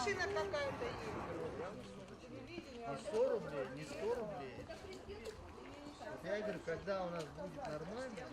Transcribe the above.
машина какая-то есть. Не 100 рублей, не 100 рублей. Вот я говорю, когда у нас будет нормально,